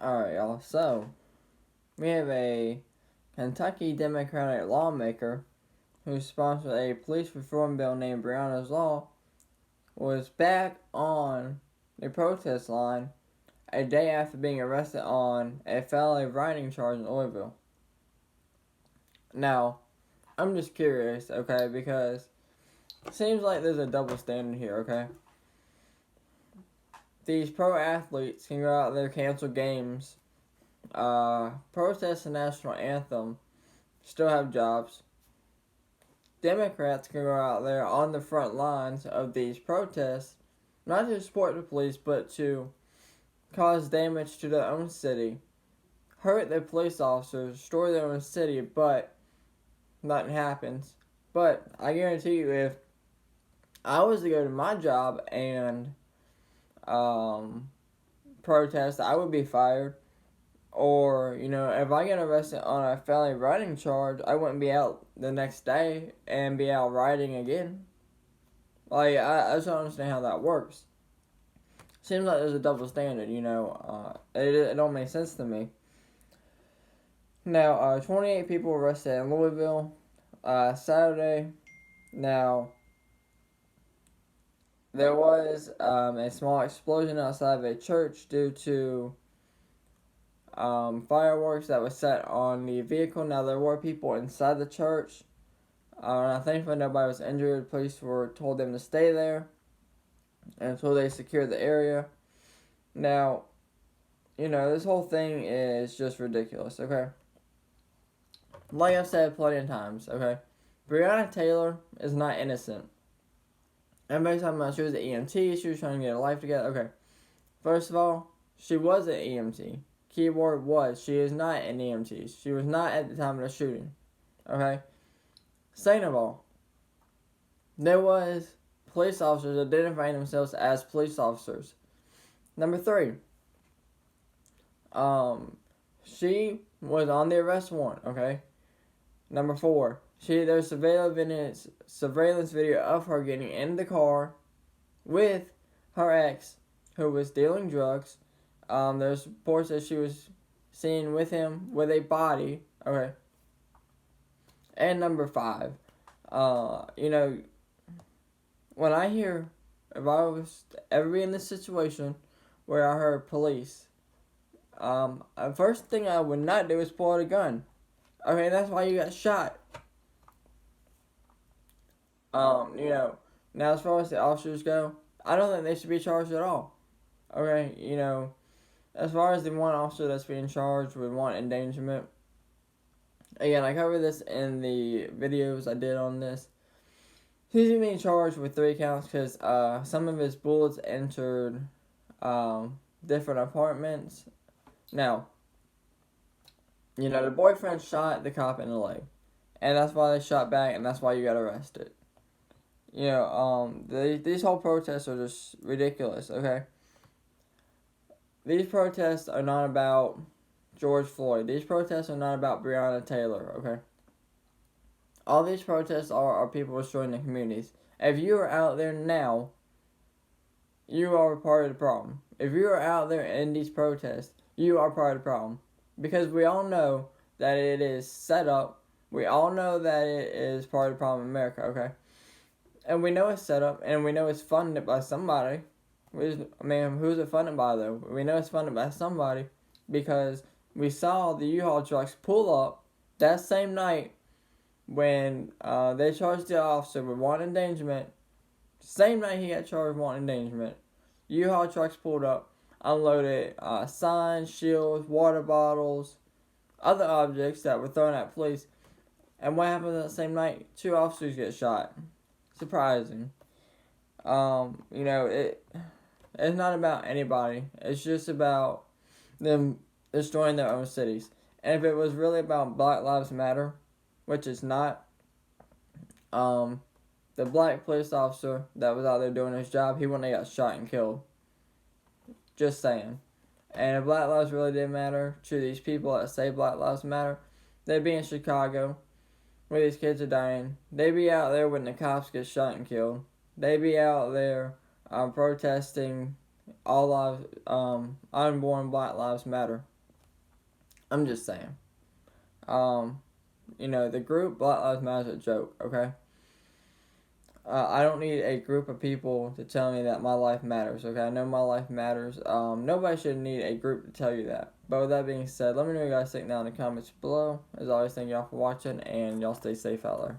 Alright, y'all. So, we have a Kentucky Democratic lawmaker who sponsored a police reform bill named Breonna's Law was back on the protest line a day after being arrested on a felony rioting charge in Louisville. Now, I'm just curious, okay, because it seems like there's a double standard here, okay? These pro athletes can go out there, cancel games, protest the national anthem, still have jobs. Democrats can go out there on the front lines of these protests, not to support the police, but to cause damage to their own city, hurt their police officers, destroy their own city, but nothing happens. But I guarantee you, if I was to go to my job and protest, I would be fired. Or, if I get arrested on a felony rioting charge, I wouldn't be out the next day and be out rioting again. Like, I just don't understand how that works. Seems like there's a double standard, it don't make sense to me. Now, 28 people arrested in Louisville Saturday. Now, there was a small explosion outside of a church due to fireworks that was set on the vehicle. Now, there were people inside the church. And thankfully, nobody was injured. Police were told them to stay there until they secured the area. Now, this whole thing is just ridiculous, okay? Like I've said plenty of times, okay? Breonna Taylor is not innocent. Everybody's talking about she was an EMT, she was trying to get her life together. Okay, first of all, she was an EMT. Keyword was, she is not an EMT. She was not at the time of the shooting. Okay? Second of all, there was police officers identifying themselves as police officers. Number 3, she was on the arrest warrant, okay? Number 4, there's surveillance video of her getting in the car with her ex, who was dealing drugs. There's reports that she was seen with him with a body, okay? And number 5, when I hear, if I was ever in this situation where I heard police, the first thing I would not do is pull out a gun. Okay, that's why you got shot. Now as far as the officers go, I don't think they should be charged at all. Okay, as far as the one officer that's being charged with want endangerment, again, I covered this in the videos I did on this. He's being charged with 3 counts because some of his bullets entered different apartments. Now, the boyfriend shot the cop in the leg, and that's why they shot back, and that's why you got arrested. These whole protests are just ridiculous, okay? These protests are not about George Floyd. These protests are not about Breonna Taylor, okay? All these protests are people destroying the communities. If you are out there now, you are part of the problem. If you are out there in these protests, you are part of the problem. Because we all know that it is set up. We all know that it is part of the problem in America, okay? And we know it's set up, and we know it's funded by somebody. Who's it funded by, though? We know it's funded by somebody because we saw the U-Haul trucks pull up that same night when they charged the officer with wanton endangerment. Same night he got charged with wanton endangerment. U-Haul trucks pulled up, unloaded signs, shields, water bottles, other objects that were thrown at police. And what happened that same night? 2 officers get shot. Surprising. It's not about anybody. It's just about them destroying their own cities. And if it was really about Black Lives Matter, which it's not, the black police officer that was out there doing his job, he wouldn't have got shot and killed. Just saying. And if Black Lives really did matter to these people that say Black Lives Matter, they'd be in Chicago where these kids are dying. They'd be out there when the cops get shot and killed. They'd be out there protesting all lives, unborn Black lives matter. I'm just saying. The group Black Lives Matter is a joke, okay? I don't need a group of people to tell me that my life matters, okay? I know my life matters. Nobody should need a group to tell you that. But with that being said, let me know what you guys think down in the comments below. As always, thank y'all for watching, and y'all stay safe out there.